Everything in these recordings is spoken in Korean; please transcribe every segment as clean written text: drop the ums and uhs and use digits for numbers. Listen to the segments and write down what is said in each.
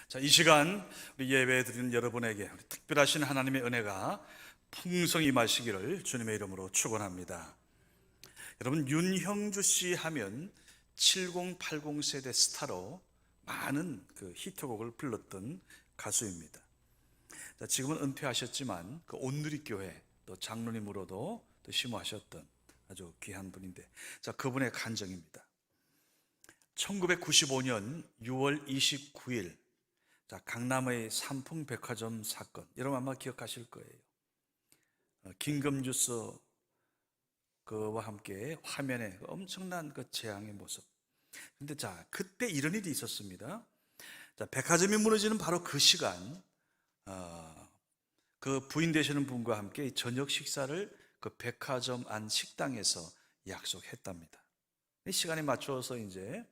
자, 이 시간 우리 예배 드리는 여러분에게 우리 특별하신 하나님의 은혜가 풍성히 임하시기를 주님의 이름으로 축원합니다. 여러분, 윤형주 씨 하면 7080 세대 스타로 많은 그 히트곡을 불렀던 가수입니다. 자, 지금은 은퇴하셨지만 그 온누리교회 또 장로님으로도 또 심호하셨던 아주 귀한 분인데, 자, 그분의 간증입니다. 1995년 6월 29일, 자, 강남의 삼풍백화점 사건, 여러분 아마 기억하실 거예요. 김금주스 그와 함께 화면에 엄청난 그 재앙의 모습. 근데 자, 그때 이런 일이 있었습니다. 자, 백화점이 무너지는 바로 그 시간, 그 부인 되시는 분과 함께 저녁 식사를 그 백화점 안 식당에서 약속했답니다. 이 시간에 맞춰서 이제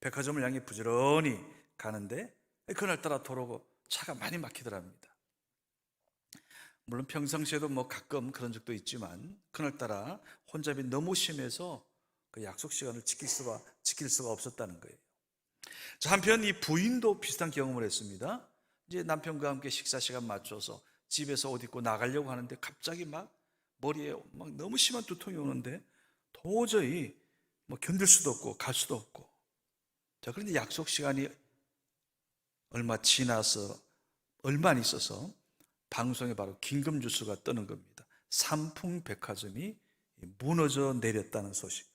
백화점을 향해 부지런히 가는데, 그날따라 도로가 차가 많이 막히더랍니다. 물론 평상시에도 뭐 가끔 그런 적도 있지만 그날따라 혼잡이 너무 심해서 그 약속 시간을 지킬 수가 없었다는 거예요. 자, 한편 이 부인도 비슷한 경험을 했습니다. 이제 남편과 함께 식사 시간 맞춰서 집에서 옷 입고 나가려고 하는데 갑자기 막 머리에 막 너무 심한 두통이 오는데 도저히 뭐 견딜 수도 없고 갈 수도 없고. 자, 그런데 약속 시간이 얼마 안 있어서 방송에 바로 김금주스가 뜨는 겁니다. 삼풍백화점이 무너져 내렸다는 소식.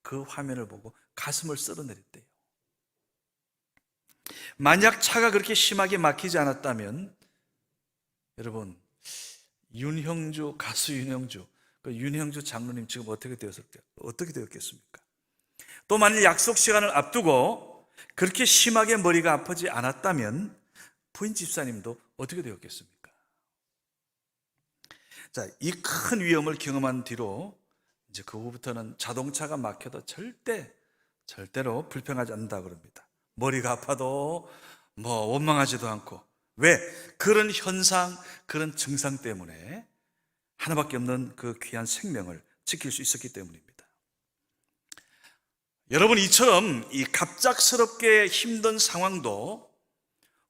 그 화면을 보고 가슴을 쓸어내렸대요. 만약 차가 그렇게 심하게 막히지 않았다면, 여러분, 가수 윤형주, 그 윤형주 장로님 지금 어떻게 되었겠습니까? 또 만일 약속 시간을 앞두고 그렇게 심하게 머리가 아프지 않았다면 부인 집사님도 어떻게 되었겠습니까? 자, 이 큰 위험을 경험한 뒤로 이제 그 후부터는 자동차가 막혀도 절대로 불평하지 않는다 그럽니다. 머리가 아파도 뭐 원망하지도 않고. 왜? 그런 현상, 그런 증상 때문에 하나밖에 없는 그 귀한 생명을 지킬 수 있었기 때문입니다. 여러분, 이처럼 이 갑작스럽게 힘든 상황도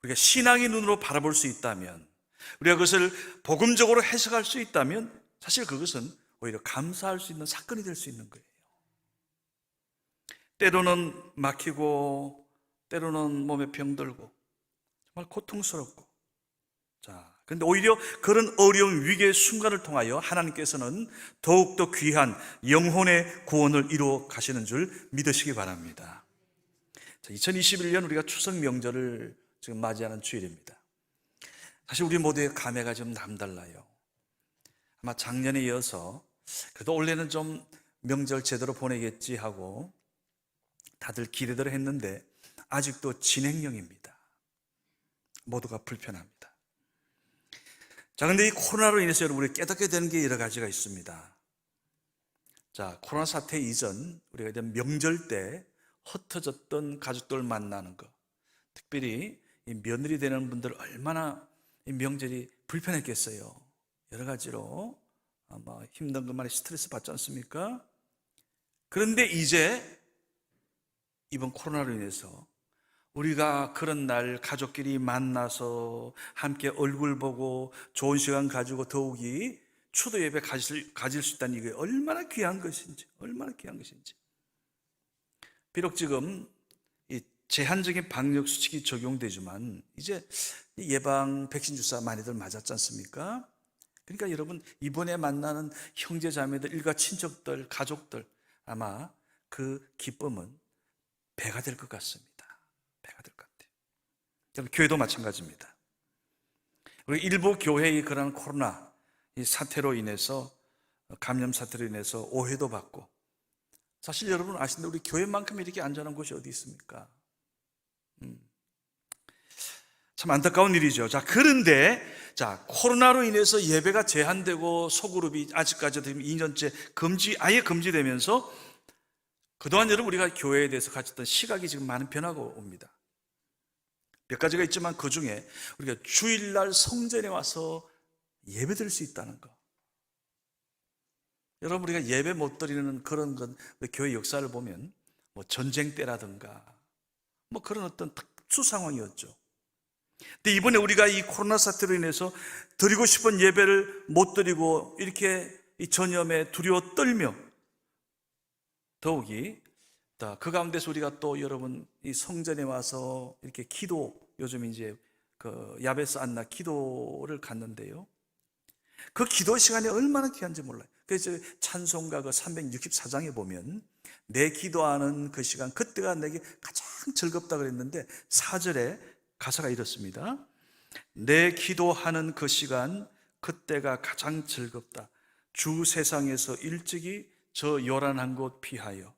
우리가 신앙의 눈으로 바라볼 수 있다면, 우리가 그것을 복음적으로 해석할 수 있다면, 사실 그것은 오히려 감사할 수 있는 사건이 될 수 있는 거예요. 때로는 막히고, 때로는 몸에 병들고, 정말 고통스럽고. 자, 근데 오히려 그런 어려운 위기의 순간을 통하여 하나님께서는 더욱더 귀한 영혼의 구원을 이루어 가시는 줄 믿으시기 바랍니다. 자, 2021년 우리가 추석 명절을 지금 맞이하는 주일입니다. 사실 우리 모두의 감회가 좀 남달라요. 아마 작년에 이어서 그래도 올해는 좀 명절 제대로 보내겠지 하고 다들 기대대로 했는데 아직도 진행형입니다. 모두가 불편합니다. 자, 근데 이 코로나로 인해서 여러분, 우리 깨닫게 되는 게 여러 가지가 있습니다. 자, 코로나 사태 이전 우리가 이제 명절 때 흩어졌던 가족들 만나는 거, 특별히 이 며느리 되는 분들 얼마나 이 명절이 불편했겠어요. 여러 가지로 아마 힘든 것만에 스트레스 받지 않습니까? 그런데 이제 이번 코로나로 인해서 우리가 그런 날 가족끼리 만나서 함께 얼굴 보고 좋은 시간 가지고 더욱이 추도 예배 가질 수 있다는 이게 얼마나 귀한 것인지. 비록 지금 이 제한적인 방역 수칙이 적용되지만 이제 예방 백신 주사 많이들 맞았지 않습니까? 그러니까 여러분, 이번에 만나는 형제 자매들, 일가 친척들, 가족들, 아마 그 기쁨은 배가 될 것 같습니다. 배가 될 것 같아요. 교회도 마찬가지입니다. 우리 일부 교회의 그런 코로나 이 사태로 인해서, 감염 사태로 인해서 오해도 받고, 사실 여러분 아시는데 우리 교회만큼 이렇게 안전한 곳이 어디 있습니까? 참 안타까운 일이죠. 자, 그런데 자, 코로나로 인해서 예배가 제한되고 소그룹이 아직까지도 2년째 아예 금지되면서 그동안 여러분 우리가 교회에 대해서 가졌던 시각이 지금 많은 변화가 옵니다. 몇 가지가 있지만 그 중에 우리가 주일날 성전에 와서 예배 드릴 수 있다는 거. 여러분, 우리가 예배 못 드리는 그런 건 교회 역사를 보면 뭐 전쟁 때라든가 뭐 그런 어떤 특수 상황이었죠. 근데 이번에 우리가 이 코로나 사태로 인해서 드리고 싶은 예배를 못 드리고 이렇게 이 전염에 두려워 떨며 더욱이 그 가운데서 우리가 또 여러분 이 성전에 와서 이렇게 기도, 요즘 이제 그 야베스 안나 기도를 갔는데요. 그 기도 시간이 얼마나 귀한지 몰라요. 그래서 찬송가 그 364장에 보면 내 기도하는 그 시간, 그때가 내게 가장 즐겁다 그랬는데 4절에 가사가 이렇습니다. 내 기도하는 그 시간, 그때가 가장 즐겁다. 주 세상에서 일찍이 저 요란한 곳 피하여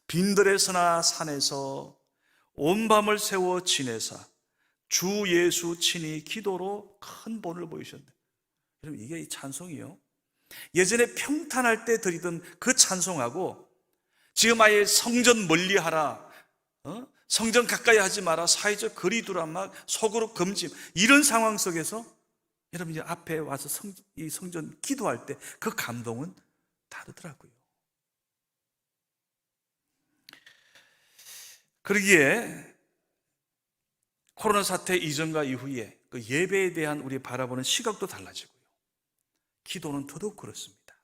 빈들에서나 산에서 온 밤을 세워 지내사 주 예수 친히 기도로 큰 본을 보이셨는데, 여러분 이게 이 찬송이요, 예전에 평탄할 때 드리던 그 찬송하고 지금 아예 성전 멀리하라, 성전 가까이 하지 마라, 사회적 거리 두라, 막 속으로 금지, 이런 상황 속에서 여러분 이제 앞에 와서 이 성전 기도할 때 그 감동은 다르더라고요. 그러기에 코로나 사태 이전과 이후에 그 예배에 대한 우리 바라보는 시각도 달라지고요, 기도는 더더욱 그렇습니다.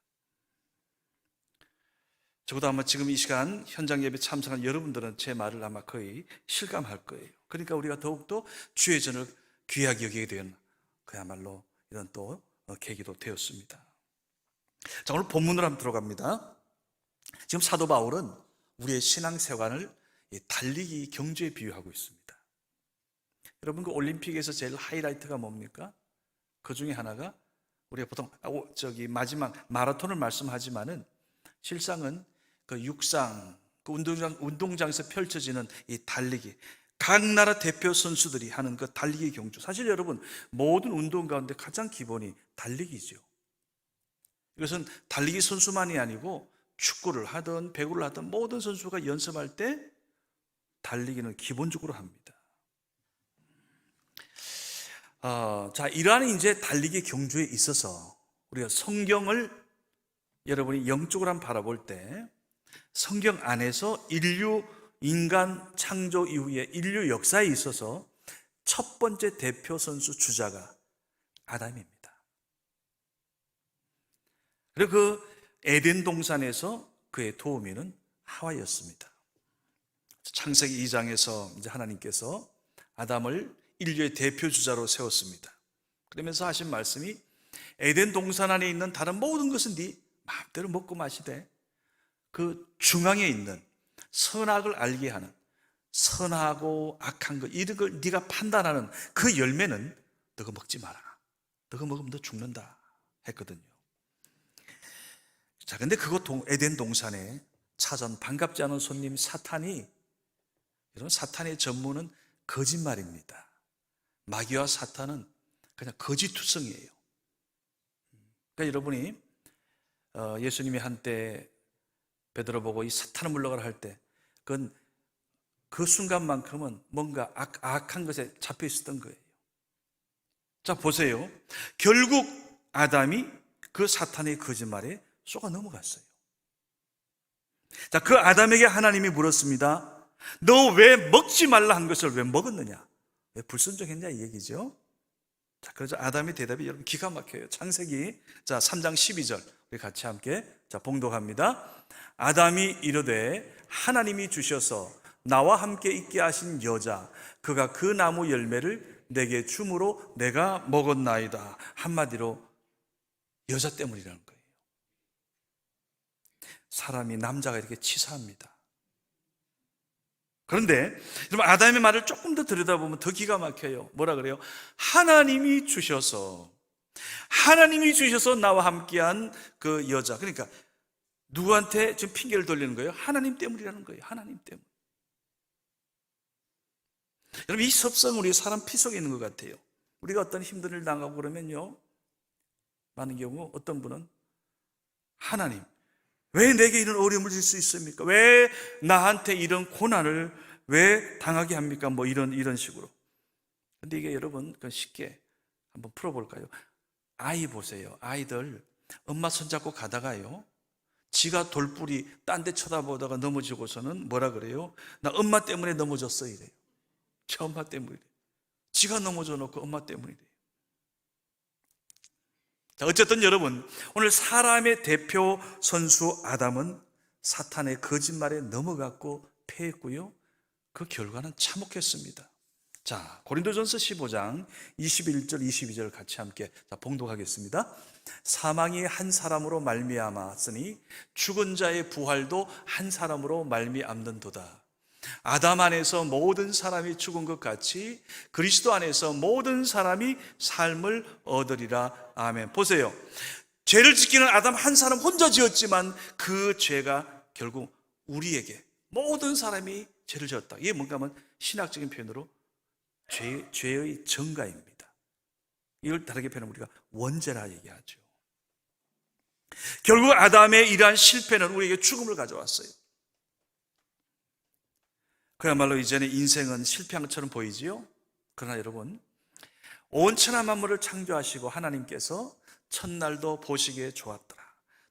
적어도 아마 지금 이 시간 현장 예배 참석한 여러분들은 제 말을 아마 거의 실감할 거예요. 그러니까 우리가 더욱더 주의 전을 귀하게 여기게 된 그야말로 이런 또 계기도 되었습니다. 자, 오늘 본문으로 한번 들어갑니다. 지금 사도 바울은 우리의 신앙생활을 달리기 경주에 비유하고 있습니다. 여러분 그 올림픽에서 제일 하이라이트가 뭡니까? 그 중에 하나가 우리가 보통 마지막 마라톤을 말씀하지만은 실상은 그 육상, 그 운동장에서 펼쳐지는 이 달리기, 각 나라 대표 선수들이 하는 그 달리기 경주. 사실 여러분 모든 운동 가운데 가장 기본이 달리기죠. 이것은 달리기 선수만이 아니고 축구를 하든 배구를 하든 모든 선수가 연습할 때 달리기는 기본적으로 합니다. 자, 이러한 이제 달리기 경주에 있어서 우리가 성경을 여러분이 영적으로 한번 바라볼 때 성경 안에서 인간 창조 이후에 인류 역사에 있어서 첫 번째 대표 선수 주자가 아담입니다. 그리고 그 에덴 동산에서 그의 도우미는 하와였습니다. 창세기 2장에서 이제 하나님께서 아담을 인류의 대표 주자로 세웠습니다. 그러면서 하신 말씀이 에덴 동산 안에 있는 다른 모든 것은 네 마음대로 먹고 마시되 그 중앙에 있는 선악을 알게 하는, 선하고 악한 것, 이런 걸 네가 판단하는 그 열매는 너가 먹지 마라. 너가 먹으면 너 죽는다 했거든요. 자, 근데 그거 에덴 동산에 찾아온 반갑지 않은 손님 사탄이, 여러분 사탄의 전문은 거짓말입니다. 마귀와 사탄은 그냥 거짓투성이에요. 그러니까 여러분이 예수님이 한때 베드로 보고 이 사탄을 물러가라 할 때 그건 그 순간만큼은 뭔가 악한 것에 잡혀 있었던 거예요. 자, 보세요. 결국 아담이 그 사탄의 거짓말에 속아 넘어갔어요. 자, 그 아담에게 하나님이 물었습니다. 너 왜 먹지 말라 한 것을 왜 먹었느냐? 왜 불순종했냐 이 얘기죠. 자, 그래서 아담의 대답이 여러분 기가 막혀요. 창세기 3장 12절 우리 같이 함께 봉독합니다. 아담이 이르되 하나님이 주셔서 나와 함께 있게 하신 여자 그가 그 나무 열매를 내게 줌으로 내가 먹었나이다. 한마디로 여자 때문이라는 거예요. 사람이, 남자가 이렇게 치사합니다. 그런데 여러분 아담의 말을 조금 더 들여다보면 더 기가 막혀요. 뭐라 그래요? 하나님이 주셔서 나와 함께한 그 여자, 그러니까 누구한테 지금 핑계를 돌리는 거예요? 하나님 때문이라는 거예요. 하나님 때문. 여러분 이 섭성은 우리 사람 피 속에 있는 것 같아요. 우리가 어떤 힘든 일 당하고 그러면요, 많은 경우 어떤 분은 하나님 왜 내게 이런 어려움을 줄 수 있습니까? 왜 나한테 이런 고난을 왜 당하게 합니까? 뭐 이런 식으로. 근데 이게 여러분 쉽게 한번 풀어볼까요? 아이 보세요. 아이들 엄마 손잡고 가다가요, 지가 돌뿌리 딴 데 쳐다보다가 넘어지고서는 뭐라 그래요? 나 엄마 때문에 넘어졌어 이래요. 제 엄마 때문에. 지가 넘어져 놓고 엄마 때문이래요. 자, 어쨌든 여러분, 오늘 사람의 대표 선수 아담은 사탄의 거짓말에 넘어갔고 패했고요. 그 결과는 참혹했습니다. 자, 고린도전서 15장 21절 22절 같이 함께 봉독하겠습니다. 사망이 한 사람으로 말미암았으니 죽은 자의 부활도 한 사람으로 말미암는도다. 아담 안에서 모든 사람이 죽은 것 같이 그리스도 안에서 모든 사람이 삶을 얻으리라. 아멘. 보세요. 죄를 짓기는 아담 한 사람 혼자 지었지만 그 죄가 결국 우리에게 모든 사람이 죄를 지었다. 이게 뭔가 하면 신학적인 표현으로 죄의 정가입니다. 이걸 다르게 표현하면 우리가 원죄라 얘기하죠. 결국 아담의 이러한 실패는 우리에게 죽음을 가져왔어요. 그야말로 이제는 인생은 실패한 것처럼 보이지요. 그러나 여러분, 온 천하 만물을 창조하시고 하나님께서 첫날도 보시기에 좋았더라,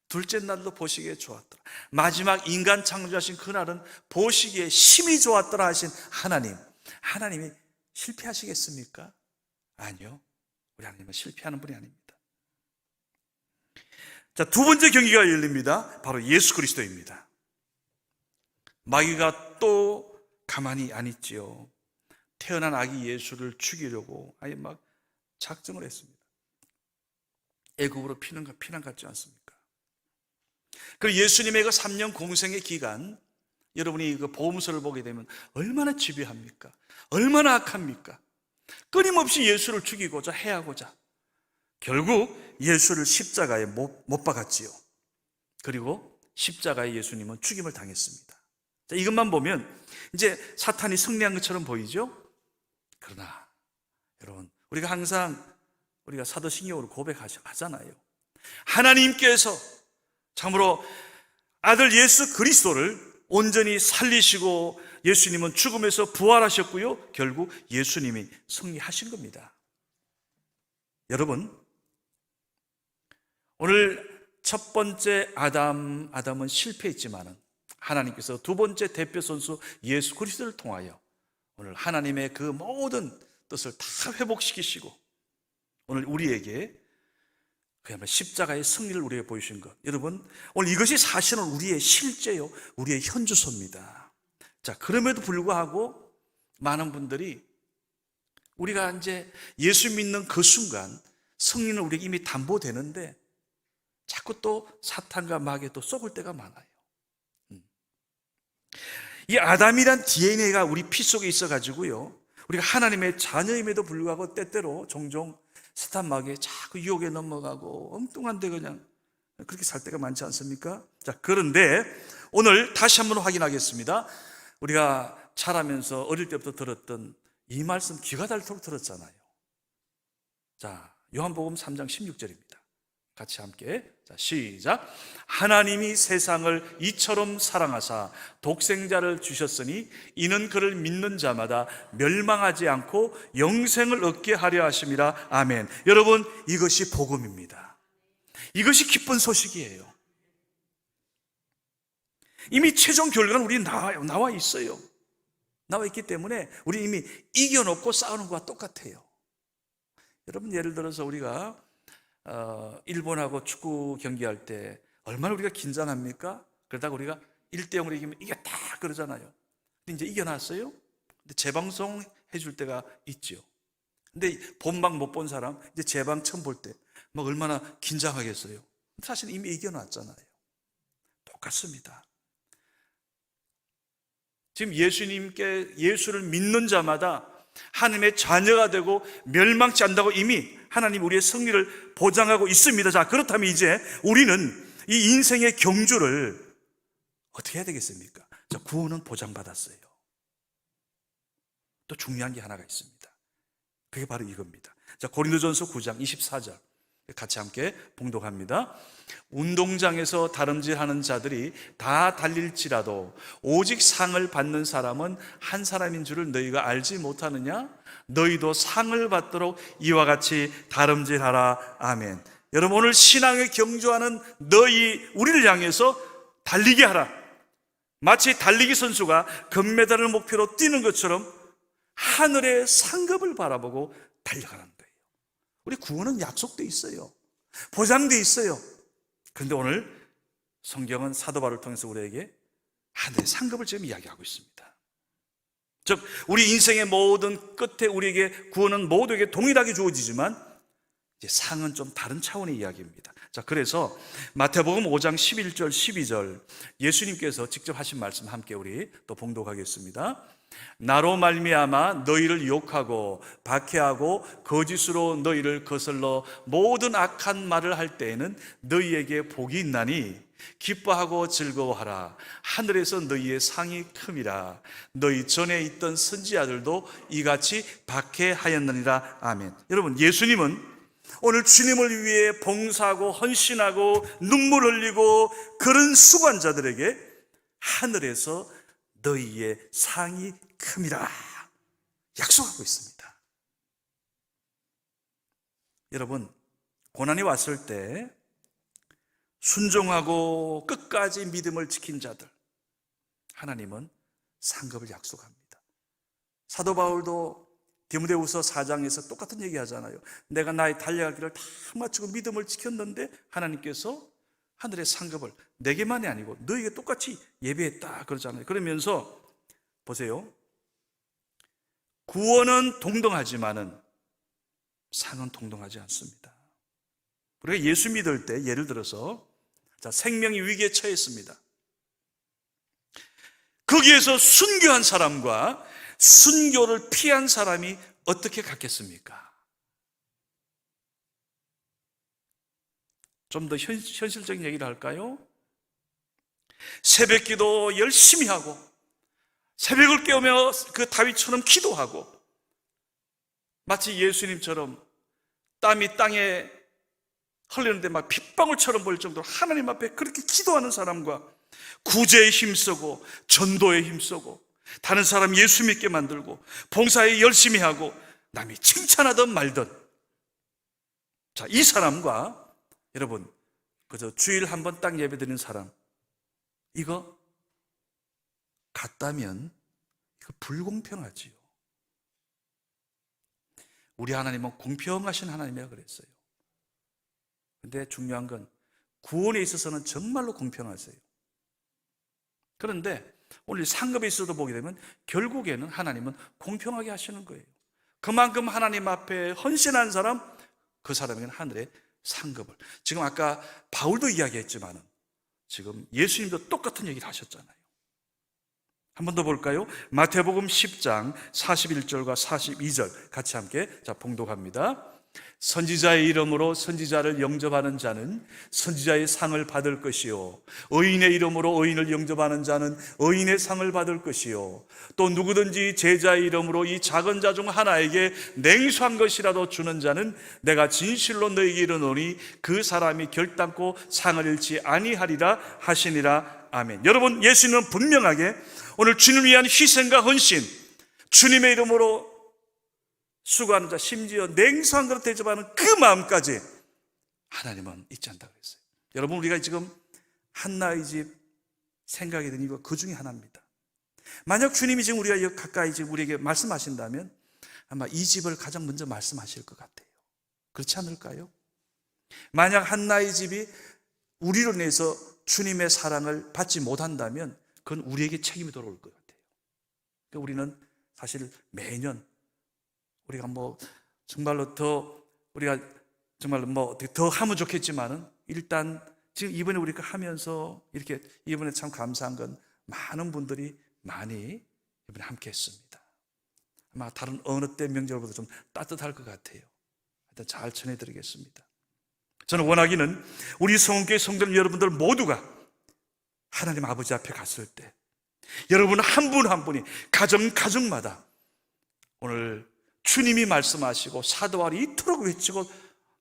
둘째 날도 보시기에 좋았더라, 마지막 인간 창조하신 그날은 보시기에 심히 좋았더라 하신 하나님이 실패하시겠습니까? 아니요. 우리 하나님은 실패하는 분이 아닙니다. 자, 두 번째 경기가 열립니다. 바로 예수 그리스도입니다. 마귀가 또 가만히 안 있지요. 태어난 아기 예수를 죽이려고 아예 막 작정을 했습니다. 애굽으로 피난 같지 않습니까? 그리고 예수님의 그 3년 공생의 기간, 여러분이 그 보험서를 보게 되면 얼마나 집요합니까? 얼마나 악합니까? 끊임없이 예수를 죽이고자 해하고자 결국 예수를 십자가에 못 박았지요. 그리고 십자가에 예수님은 죽임을 당했습니다. 자, 이것만 보면 이제 사탄이 승리한 것처럼 보이죠? 그러나 여러분, 우리가 항상 우리가 사도신경으로 고백하잖아요. 하나님께서 참으로 아들 예수 그리스도를 온전히 살리시고 예수님은 죽음에서 부활하셨고요. 결국 예수님이 승리하신 겁니다. 여러분, 오늘 첫 번째 아담은 실패했지만은 하나님께서 두 번째 대표 선수 예수 그리스도를 통하여 오늘 하나님의 그 모든 뜻을 다 회복시키시고 오늘 우리에게 그야말로 십자가의 승리를 우리에게 보여주신 것, 여러분, 오늘 이것이 사실은 우리의 실제요, 우리의 현주소입니다. 자, 그럼에도 불구하고 많은 분들이 우리가 이제 예수 믿는 그 순간 승리는 우리에게 이미 담보되는데 자꾸 또 사탄과 마귀에 또 속을 때가 많아요. 이 아담이란 DNA가 우리 피 속에 있어가지고요, 우리가 하나님의 자녀임에도 불구하고 때때로 종종 사탄 마귀에 자꾸 유혹에 넘어가고 엉뚱한 데 그냥 그렇게 살 때가 많지 않습니까? 자, 그런데 오늘 다시 한번 확인하겠습니다. 우리가 자라면서 어릴 때부터 들었던 이 말씀 귀가 닳도록 들었잖아요. 자, 요한복음 3장 16절입니다. 같이 함께, 자, 시작. 하나님이 세상을 이처럼 사랑하사 독생자를 주셨으니 이는 그를 믿는 자마다 멸망하지 않고 영생을 얻게 하려 하심이라. 아멘. 여러분, 이것이 복음입니다. 이것이 기쁜 소식이에요. 이미 최종 결과는 우리 나와 있어요. 나와 있기 때문에 우리 이미 이겨놓고 싸우는 것과 똑같아요. 여러분, 예를 들어서 우리가 일본하고 축구 경기할 때 얼마나 우리가 긴장합니까? 그러다가 우리가 1대0으로 이기면 이겼다 그러잖아요. 근데 이제 이겨놨어요. 근데 재방송 해줄 때가 있죠. 근데 본방 못 본 사람 이제 재방 처음 볼 때 막 얼마나 긴장하겠어요. 사실 이미 이겨놨잖아요. 똑같습니다. 지금 예수를 믿는 자마다 하나님의 자녀가 되고 멸망치 않는다고 이미 하나님 우리의 승리를 보장하고 있습니다. 자, 그렇다면 이제 우리는 이 인생의 경주를 어떻게 해야 되겠습니까? 자, 구원은 보장받았어요. 또 중요한 게 하나가 있습니다. 그게 바로 이겁니다. 자, 고린도전서 9장 24절 같이 함께 봉독합니다. 운동장에서 다름질하는 자들이 다 달릴지라도 오직 상을 받는 사람은 한 사람인 줄을 너희가 알지 못하느냐? 너희도 상을 받도록 이와 같이 다름질하라. 아멘. 여러분, 오늘 신앙의 경주하는 우리를 향해서 달리게 하라. 마치 달리기 선수가 금메달을 목표로 뛰는 것처럼 하늘의 상급을 바라보고 달려가는 거예요. 우리 구원은 약속돼 있어요. 보장돼 있어요. 그런데 오늘 성경은 사도 바울을 통해서 우리에게 하늘의 상급을 지금 이야기하고 있습니다. 즉 우리 인생의 모든 끝에 우리에게 구원은 모두에게 동일하게 주어지지만 이제 상은 좀 다른 차원의 이야기입니다. 자, 그래서 마태복음 5장 11절 12절 예수님께서 직접 하신 말씀 함께 우리 또 봉독하겠습니다. 나로 말미암아 너희를 유혹하고 박해하고 거짓으로 너희를 거슬러 모든 악한 말을 할 때에는 너희에게 복이 있나니 기뻐하고 즐거워하라. 하늘에서 너희의 상이 큼이라. 너희 전에 있던 선지자들도 이같이 박해하였느니라. 아멘. 여러분, 예수님은 오늘 주님을 위해 봉사하고 헌신하고 눈물 흘리고 그런 수고한자들에게 하늘에서 너희의 상이 큼이라 약속하고 있습니다. 여러분, 고난이 왔을 때 순종하고 끝까지 믿음을 지킨 자들, 하나님은 상급을 약속합니다. 사도 바울도 디모데후서 4장에서 똑같은 얘기 하잖아요. 내가 나의 달려갈 길을 다 마치고 믿음을 지켰는데 하나님께서 하늘의 상급을 내게만이 아니고 너에게 똑같이 예비했다 그러잖아요. 그러면서 보세요. 구원은 동등하지만은 상은 동등하지 않습니다. 우리가 예수 믿을 때 예를 들어서 생명이 위기에 처했습니다. 거기에서 순교한 사람과 순교를 피한 사람이 어떻게 같겠습니까? 좀 더 현실적인 얘기를 할까요? 새벽 기도 열심히 하고 새벽을 깨우며 그 다윗처럼 기도하고 마치 예수님처럼 땀이 땅에 흘리는데 막 핏방울처럼 보일 정도로 하나님 앞에 그렇게 기도하는 사람과 구제에 힘쓰고 전도에 힘쓰고 다른 사람 예수 믿게 만들고 봉사에 열심히 하고 남이 칭찬하든 말든, 자, 이 사람과 여러분 그저 주일 한 번 딱 예배 드리는 사람, 이거 같다면 이거 불공평하지요. 우리 하나님은 공평하신 하나님이라 그랬어요. 근데 중요한 건 구원에 있어서는 정말로 공평하세요. 그런데 오늘 상급에 있어도 보게 되면 결국에는 하나님은 공평하게 하시는 거예요. 그만큼 하나님 앞에 헌신한 사람, 그 사람에게는 하늘의 상급을. 지금 아까 바울도 이야기했지만 지금 예수님도 똑같은 얘기를 하셨잖아요. 한 번 더 볼까요? 마태복음 10장 41절과 42절 같이 함께 봉독합니다. 선지자의 이름으로 선지자를 영접하는 자는 선지자의 상을 받을 것이요, 의인의 이름으로 의인을 영접하는 자는 의인의 상을 받을 것이요, 또 누구든지 제자의 이름으로 이 작은 자 중 하나에게 냉수한 것이라도 주는 자는 내가 진실로 너희에게 이르노니 그 사람이 결단코 상을 잃지 아니하리라 하시니라. 아멘. 여러분, 예수님은 분명하게 오늘 주님을 위한 희생과 헌신, 주님의 이름으로 수고하는 자, 심지어 냉수한 그릇 대접하는 그 마음까지 하나님은 잊지 않는다고 했어요. 여러분, 우리가 지금 한나의 집 생각이 드는 이유가 그 중에 하나입니다. 만약 주님이 지금 우리가 가까이 지금 우리에게 말씀하신다면 아마 이 집을 가장 먼저 말씀하실 것 같아요. 그렇지 않을까요? 만약 한나의 집이 우리로 인해서 주님의 사랑을 받지 못한다면 그건 우리에게 책임이 돌아올 것 같아요. 그러니까 우리는 사실 매년 우리가 정말로 우리가 정말로 더 하면 좋겠지만은 일단 지금 이번에 우리가 하면서 이렇게 이번에 참 감사한 건 많은 분들이 많이 이번에 함께 했습니다. 아마 다른 어느 때 명절보다 좀 따뜻할 것 같아요. 일단 잘 전해드리겠습니다. 저는 원하기는 우리 성원교회 성도님 여러분들 모두가 하나님 아버지 앞에 갔을 때 여러분 한 분 한 분이 가정마다 오늘 주님이 말씀하시고 사도 바울이 이토록 외치고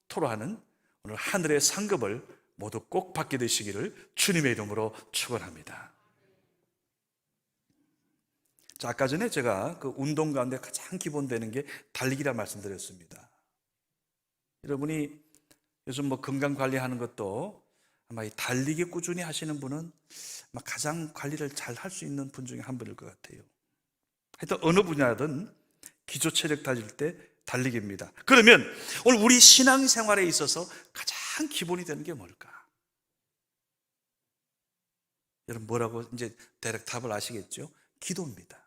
토로하는 오늘 하늘의 상급을 모두 꼭 받게 되시기를 주님의 이름으로 축원합니다. 자, 아까 전에 제가 그 운동 가운데 가장 기본되는 게 달리기라 말씀드렸습니다. 여러분이 요즘 건강 관리하는 것도 아마 이 달리기 꾸준히 하시는 분은 아마 가장 관리를 잘 할 수 있는 분 중에 한 분일 것 같아요. 하여튼 어느 분야든 기초 체력 다질 때 달리기입니다. 그러면 오늘 우리 신앙생활에 있어서 가장 기본이 되는 게 뭘까? 여러분 뭐라고 이제 대략 답을 아시겠죠? 기도입니다.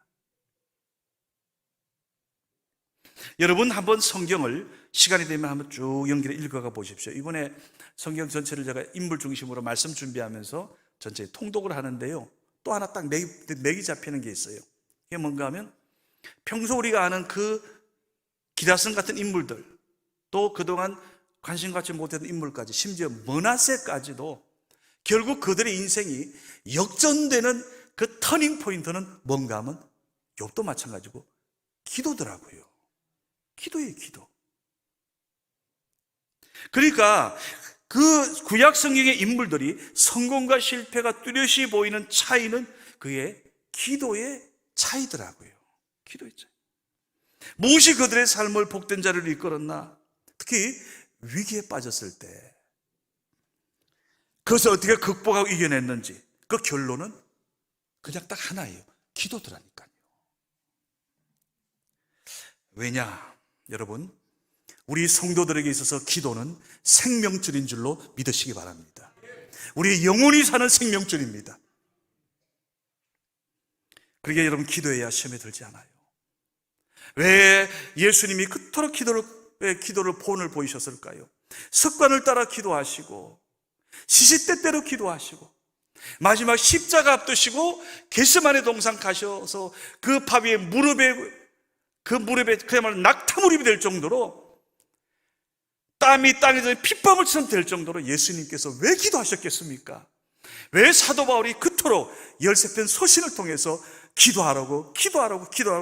여러분 한번 성경을 시간이 되면 한번 쭉 연결해 읽어가 보십시오. 이번에 성경 전체를 제가 인물 중심으로 말씀 준비하면서 전체 통독을 하는데요. 또 하나 딱 맥이 잡히는 게 있어요. 이게 뭔가 하면 평소 우리가 아는 그 기다선 같은 인물들, 또 그동안 관심 갖지 못했던 인물까지, 심지어 므낫세까지도 결국 그들의 인생이 역전되는 그 터닝 포인트는 뭔가 하면 욥도 마찬가지고 기도더라고요. 기도예요, 기도. 그러니까 그 구약 성경의 인물들이 성공과 실패가 뚜렷이 보이는 차이는 그의 기도의 차이더라고요. 기도의 차이. 무엇이 그들의 삶을 복된 자리로 이끌었나? 특히 위기에 빠졌을 때 그것을 어떻게 극복하고 이겨냈는지, 그 결론은 그냥 딱 하나예요. 기도더라니까요. 왜냐? 여러분, 우리 성도들에게 있어서 기도는 생명줄인 줄로 믿으시기 바랍니다. 우리의 영혼이 사는 생명줄입니다. 그러기에 여러분 기도해야 시험에 들지 않아요. 왜 예수님이 그토록 기도를 본을 보이셨을까요? 습관을 따라 기도하시고 시시때때로 기도하시고 마지막 십자가 앞두시고 겟세마네 동산 가셔서 그 바위의 무릎에 그야말로 낙타무릎이 될 정도로 땀이 땅에서 핏방울 처럼 될 정도로 예수님께서 왜 기도하셨겠습니까? 왜 사도 바울이 그토록 13편 서신을 통해서 기도하라고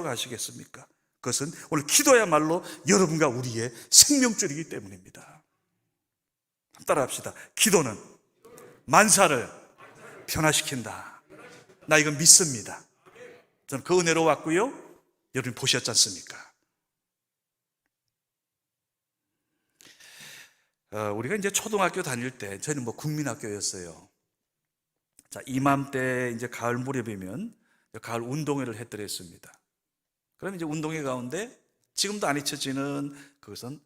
하시겠습니까? 그것은 오늘 기도야말로 여러분과 우리의 생명줄이기 때문입니다. 따라합시다. 기도는 만사를 변화시킨다. 나 이거 믿습니다. 저는 그 은혜로 왔고요. 여러분 보셨지 않습니까? 우리가 이제 초등학교 다닐 때 저희는 국민학교였어요. 자, 이맘때 이제 가을 무렵이면 가을 운동회를 했더랬습니다. 그럼 이제 운동회 가운데 지금도 안 잊혀지는 그것은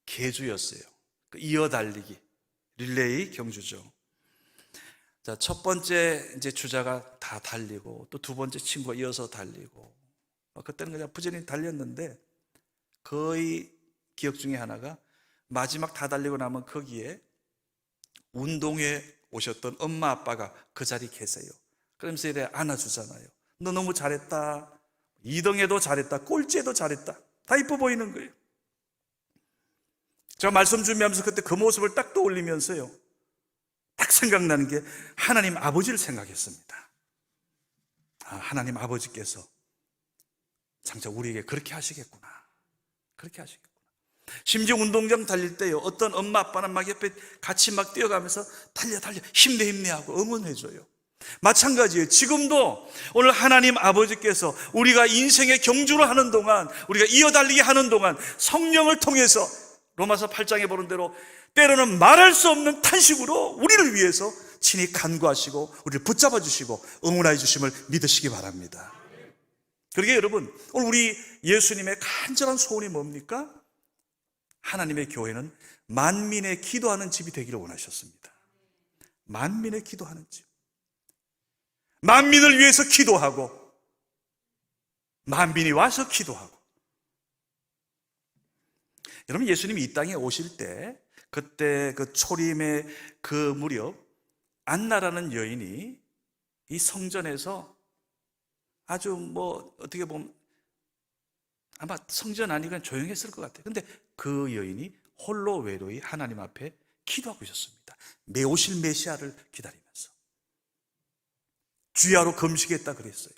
계주였어요. 이어 달리기, 릴레이 경주죠. 자, 첫 번째 이제 주자가 다 달리고 또 두 번째 친구가 이어서 달리고 그때는 그냥 부지런히 달렸는데 거의 기억 중에 하나가 마지막 다 달리고 나면 거기에 운동회 오셨던 엄마 아빠가 그 자리에 계세요. 그러면서 이래 안아주잖아요. 너 너무 잘했다. 2등에도 잘했다. 꼴찌에도 잘했다. 다 이뻐 보이는 거예요. 제가 말씀 준비하면서 그때 그 모습을 딱 떠올리면서요, 딱 생각나는 게 하나님 아버지를 생각했습니다. 하나님 아버지께서 장차 우리에게 그렇게 하시겠구나. 그렇게 하시겠구나. 심지어 운동장 달릴 때요, 어떤 엄마 아빠는 막 옆에 같이 막 뛰어가면서 달려 힘내 하고 응원해줘요. 마찬가지예요. 지금도 오늘 하나님 아버지께서 우리가 인생의 경주를 하는 동안, 우리가 이어달리게 하는 동안 성령을 통해서 로마서 8장에 보는 대로 때로는 말할 수 없는 탄식으로 우리를 위해서 친히 간구하시고 우리를 붙잡아 주시고 응원해 주심을 믿으시기 바랍니다. 그러게 여러분, 오늘 우리 예수님의 간절한 소원이 뭡니까? 하나님의 교회는 만민의 기도하는 집이 되기를 원하셨습니다. 만민의 기도하는 집. 만민을 위해서 기도하고 만민이 와서 기도하고. 여러분, 예수님이 이 땅에 오실 때 그때 그 초림의 그 무렵 안나라는 여인이 이 성전에서 아주 어떻게 보면 아마 성전 아니건 조용했을 것 같아요. 근데 그 여인이 홀로 외로이 하나님 앞에 기도하고 있었습니다. 오실 메시아를 기다리면서 주야로 금식했다 그랬어요.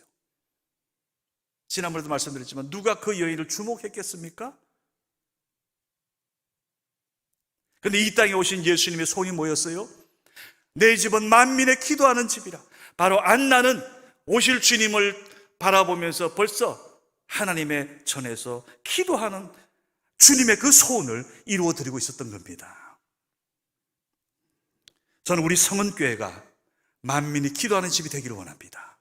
지난번에도 말씀드렸지만 누가 그 여인을 주목했겠습니까? 근데 이 땅에 오신 예수님의 소원이 뭐였어요? 내 집은 만민의 기도하는 집이라. 바로 안나는 오실 주님을 바라보면서 벌써 하나님의 전에서 기도하는 주님의 그 소원을 이루어드리고 있었던 겁니다. 저는 우리 성은교회가 만민이 기도하는 집이 되기를 원합니다.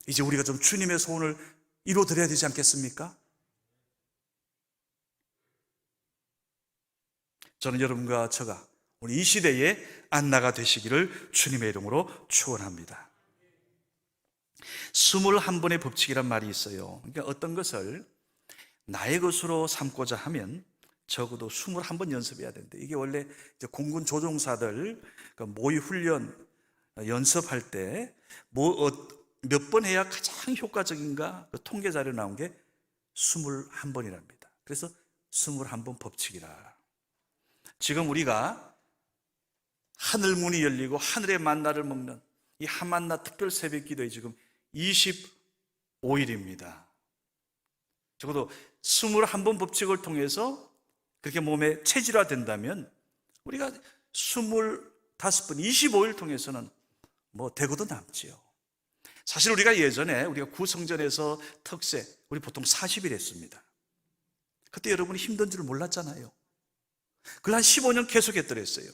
이제 우리가 좀 주님의 소원을 이루어드려야 되지 않겠습니까? 저는 여러분과 저가 우리 이 시대에 안나가 되시기를 주님의 이름으로 축원합니다. 21번의 법칙이란 말이 있어요. 그러니까 어떤 것을 나의 것으로 삼고자 하면 적어도 21번 연습해야 된대. 이게 원래 이제 공군 조종사들 모의 훈련 연습할 때 몇 번 해야 가장 효과적인가 그 통계 자료 나온 게 21번이랍니다. 그래서 21번 법칙이라. 지금 우리가 하늘 문이 열리고 하늘의 만나를 먹는 이 한만나 특별 새벽 기도에 지금 25일입니다. 적어도 21번 법칙을 통해서 그렇게 몸에 체질화된다면 우리가 25번, 25일 통해서는 뭐 대고도 남지요. 사실 우리가 예전에 우리가 구성전에서 특세 우리 보통 40일 했습니다. 그때 여러분이 힘든 줄 몰랐잖아요. 그걸 한 15년 계속했더랬어요.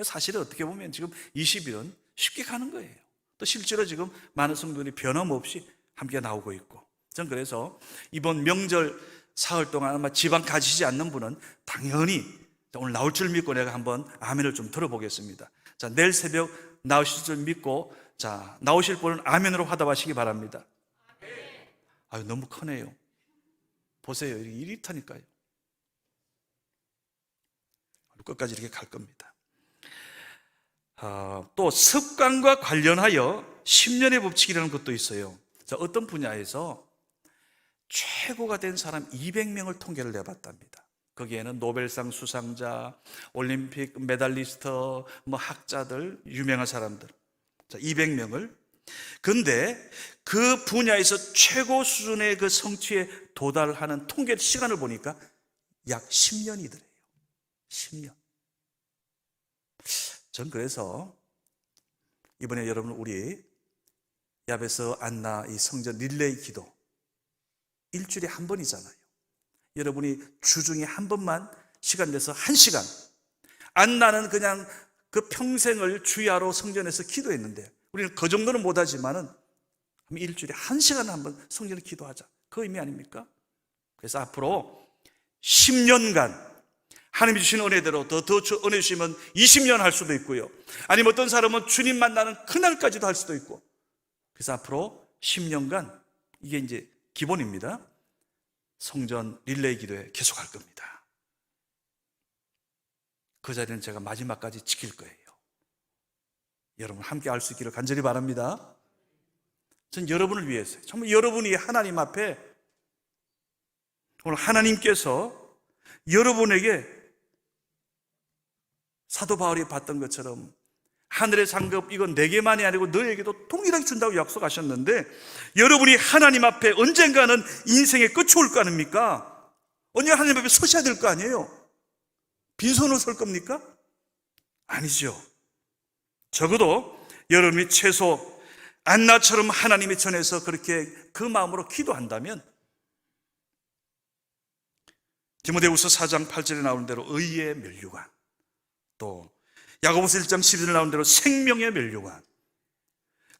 사실은 어떻게 보면 지금 20일은 쉽게 가는 거예요. 또 실제로 지금 많은 성도들이 변함없이 함께 나오고 있고, 전 그래서 이번 명절 사흘 동안 아마 지방 가시지 않는 분은 당연히 오늘 나올 줄 믿고 내가 한번 아멘을 좀 들어보겠습니다. 자, 내일 새벽 나오실 줄 믿고, 자, 나오실 분은 아멘으로 화답하시기 바랍니다. 아유, 너무 크네요. 보세요. 이리 타니까요. 끝까지 이렇게 갈 겁니다. 또 습관과 관련하여 10년의 법칙이라는 것도 있어요. 자, 어떤 분야에서 최고가 된 사람 200명을 통계를 내봤답니다. 거기에는 노벨상 수상자, 올림픽 메달리스트, 뭐 학자들, 유명한 사람들, 자, 200명을. 근데 그 분야에서 최고 수준의 그 성취에 도달하는 통계 시간을 보니까 약 10년이더래요. 10년. 전 그래서 이번에 여러분 우리 야베스 안나 이 성전 릴레이 기도 일주일에 한 번이잖아요. 여러분이 주중에 한 번만 시간 내서 1시간, 안나는 그냥 그 평생을 주야로 성전에서 기도했는데 우리는 그 정도는 못하지만은 일주일에 1시간 한번 성전에 기도하자. 그 의미 아닙니까? 그래서 앞으로 10년간 하나님이 주신 은혜대로 더 은혜 주시면 20년 할 수도 있고요. 아니면 어떤 사람은 주님 만나는 그날까지도 할 수도 있고. 그래서 앞으로 10년간 이게 이제 기본입니다. 성전 릴레이 기도에 계속 할 겁니다. 그 자리는 제가 마지막까지 지킬 거예요. 여러분 함께 할 수 있기를 간절히 바랍니다. 전 여러분을 위해서요. 정말 여러분이 하나님 앞에 오늘 하나님께서 여러분에게 사도 바울이 봤던 것처럼 하늘의 상급 이건 내게만이 아니고 너에게도 동일하게 준다고 약속하셨는데 여러분이 하나님 앞에 언젠가는 인생의 끝이 올 거 아닙니까? 언젠가 하나님 앞에 서셔야 될 거 아니에요? 빈손으로 설 겁니까? 아니죠. 적어도 여러분이 최소 안나처럼 하나님의 전에서 그렇게 그 마음으로 기도한다면 디모데후서 4장 8절에 나오는 대로 의의 면류관, 또 야고보서 1장 12절에 나오는 대로 생명의 면류관,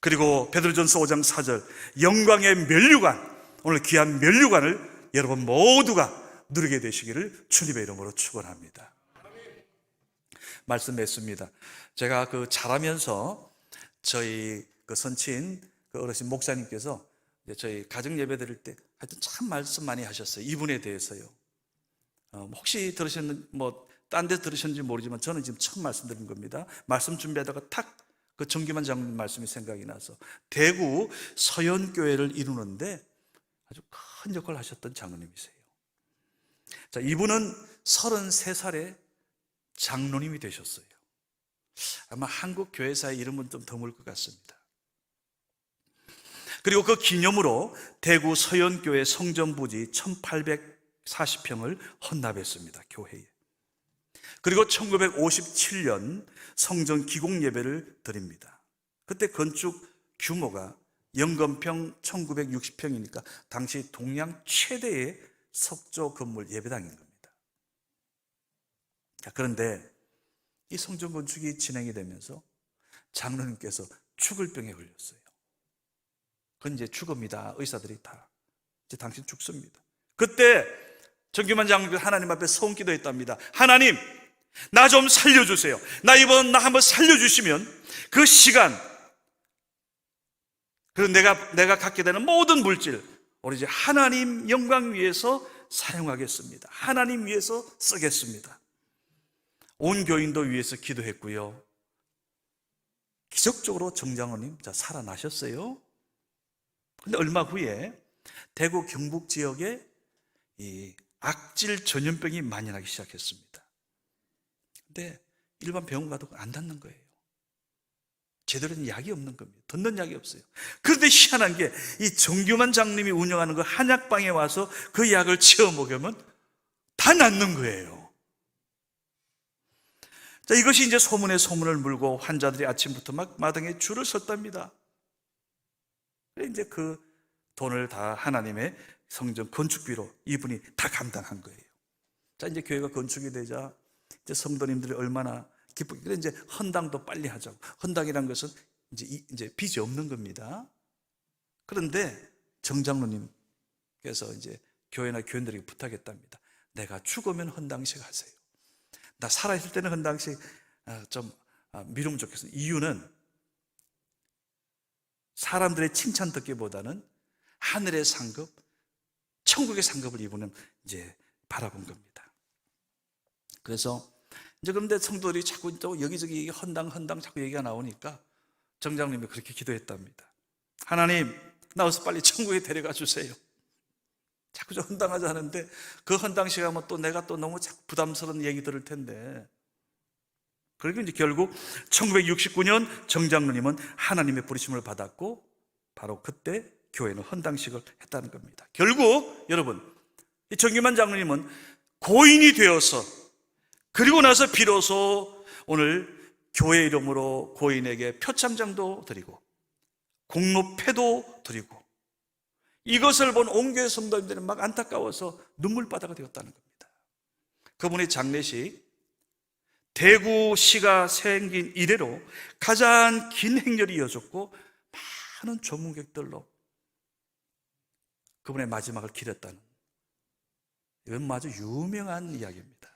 그리고 베드로전서 5장 4절 영광의 면류관, 오늘 귀한 면류관을 여러분 모두가 누리게 되시기를 주님의 이름으로 축원합니다. 말씀했습니다. 제가 자라면서 저희 선친 어르신 목사님께서 저희 가정 예배 드릴 때 하여튼 참 말씀 많이 하셨어요. 이분에 대해서요. 혹시 들으셨는지 딴 데 들으셨는지 모르지만 저는 지금 처음 말씀드린 겁니다. 말씀 준비하다가 탁 그 정기만 장로님 말씀이 생각이 나서 대구 서연교회를 이루는데 아주 큰 역할을 하셨던 장로님이세요. 자, 이분은 33살에 장로님이 되셨어요. 아마 한국 교회사의 이름은 좀 드물 것 같습니다. 그리고 그 기념으로 대구 서연교회 성전부지 1840평을 헌납했습니다. 교회에. 그리고 1957년 성전 기공 예배를 드립니다. 그때 건축 규모가 영건평 1960평이니까 당시 동양 최대의 석조 건물 예배당인 겁니다. 자, 그런데 이 성전 건축이 진행이 되면서 장로님께서 죽을 병에 걸렸어요. 그건 이제 죽습니다. 의사들이 다 이제 당신 죽습니다. 그때 정규만 장로님께서 하나님 앞에 소원기도했답니다. 하나님, 나 좀 살려주세요. 나 한번 살려주시면 그 시간, 그리고 내가 갖게 되는 모든 물질, 우리 이제 하나님 영광 위해서 사용하겠습니다. 하나님 위해서 쓰겠습니다. 온 교인도 위해서 기도했고요. 기적적으로 정장로님 살아나셨어요. 근데 얼마 후에 대구 경북 지역에 이 악질 전염병이 만연하기 시작했습니다. 근데 일반 병원 가도 안 낫는 거예요. 제대로 된 약이 없는 겁니다. 듣는 약이 없어요. 그런데 희한한 게 이 정규만 장님이 운영하는 그 한약방에 와서 그 약을 채워 먹으면 다 낫는 거예요. 자, 이것이 이제 소문에 소문을 물고 환자들이 아침부터 막 마당에 줄을 섰답니다. 이제 그 돈을 다 하나님의 성전 건축비로 이분이 다 감당한 거예요. 자, 이제 교회가 건축이 되자 이제 성도님들이 얼마나 기쁘게, 그래 이제 헌당도 빨리 하자고. 헌당이란 것은 이제 빚이 없는 겁니다. 그런데 정장로님께서 이제 교회나 교인들에게 부탁했답니다. 내가 죽으면 헌당식 하세요. 나 살아있을 때는 헌당식 좀 미루면 좋겠어요. 이유는 사람들의 칭찬 듣기보다는 하늘의 상급, 천국의 상급을 이분은 이제 바라본 겁니다. 그래서 이제 그런데 성도들이 자꾸 또 여기저기 헌당 자꾸 얘기가 나오니까 정장님이 그렇게 기도했답니다. 하나님, 나 어서 빨리 천국에 데려가 주세요. 자꾸 좀 헌당하자 하는데 그 헌당식 하면 또 내가 또 너무 부담스러운 얘기 들을 텐데, 그리고 이제 결국 1969년 정장로님은 하나님의 부르심을 받았고 바로 그때 교회는 헌당식을 했다는 겁니다. 결국 여러분, 이 정규만 장로님은 고인이 되어서 그리고 나서 비로소 오늘 교회 이름으로 고인에게 표창장도 드리고 공로패도 드리고, 이것을 본 온 교회 성도님들은 막 안타까워서 눈물바다가 되었다는 겁니다. 그분의 장례식, 대구시가 생긴 이래로 가장 긴 행렬이 이어졌고 많은 조문객들로 그분의 마지막을 기렸다는, 이건 아주 유명한 이야기입니다.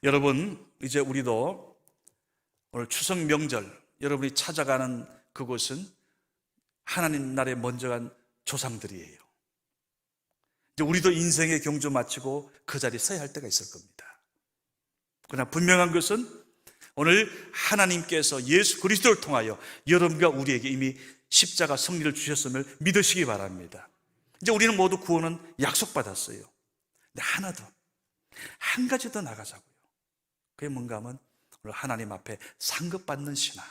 여러분, 이제 우리도 오늘 추석 명절 여러분이 찾아가는 그곳은 하나님 나라에 먼저 간 조상들이에요. 이제 우리도 인생의 경주 마치고 그 자리에 서야 할 때가 있을 겁니다. 그러나 분명한 것은 오늘 하나님께서 예수 그리스도를 통하여 여러분과 우리에게 이미 십자가 승리를 주셨음을 믿으시기 바랍니다. 이제 우리는 모두 구원은 약속받았어요. 근데 하나 더, 한 가지 더 나가자고요. 그게 뭔가 하면 오늘 하나님 앞에 상급받는 신앙.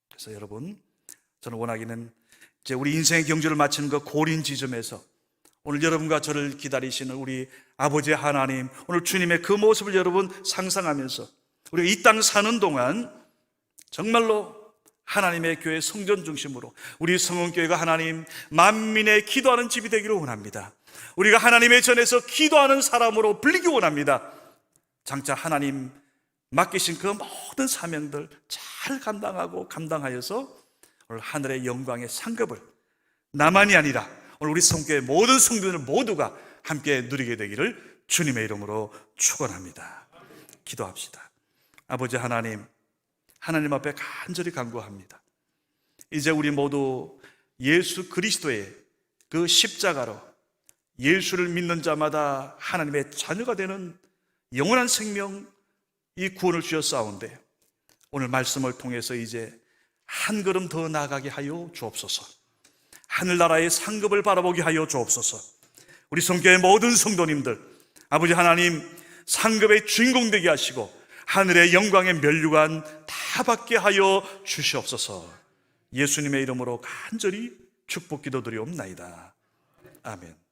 그래서 여러분, 저는 원하기는 이제 우리 인생의 경주를 마치는 그 고린 지점에서 오늘 여러분과 저를 기다리시는 우리 아버지 하나님, 오늘 주님의 그 모습을 여러분 상상하면서 우리가 이 땅 사는 동안 정말로 하나님의 교회 성전 중심으로 우리 성원교회가 하나님 만민의 기도하는 집이 되기를 원합니다. 우리가 하나님의 전에서 기도하는 사람으로 불리기 원합니다. 장차 하나님 맡기신 그 모든 사명들 잘 감당하여서 오늘 하늘의 영광의 상급을 나만이 아니라 오늘 우리 성교회 모든 성도들 모두가 함께 누리게 되기를 주님의 이름으로 축원합니다. 기도합시다. 아버지 하나님, 하나님 앞에 간절히 간구합니다. 이제 우리 모두 예수 그리스도의 그 십자가로 예수를 믿는 자마다 하나님의 자녀가 되는 영원한 생명, 이 구원을 주셨사온데 오늘 말씀을 통해서 이제 한 걸음 더 나아가게 하여 주옵소서. 하늘나라의 상급을 바라보게 하여 주옵소서. 우리 성교회 모든 성도님들, 아버지 하나님 상급의 주인공 되게 하시고 하늘의 영광의 면류관 다 받게 하여 주시옵소서. 예수님의 이름으로 간절히 축복 기도드리옵나이다. 아멘.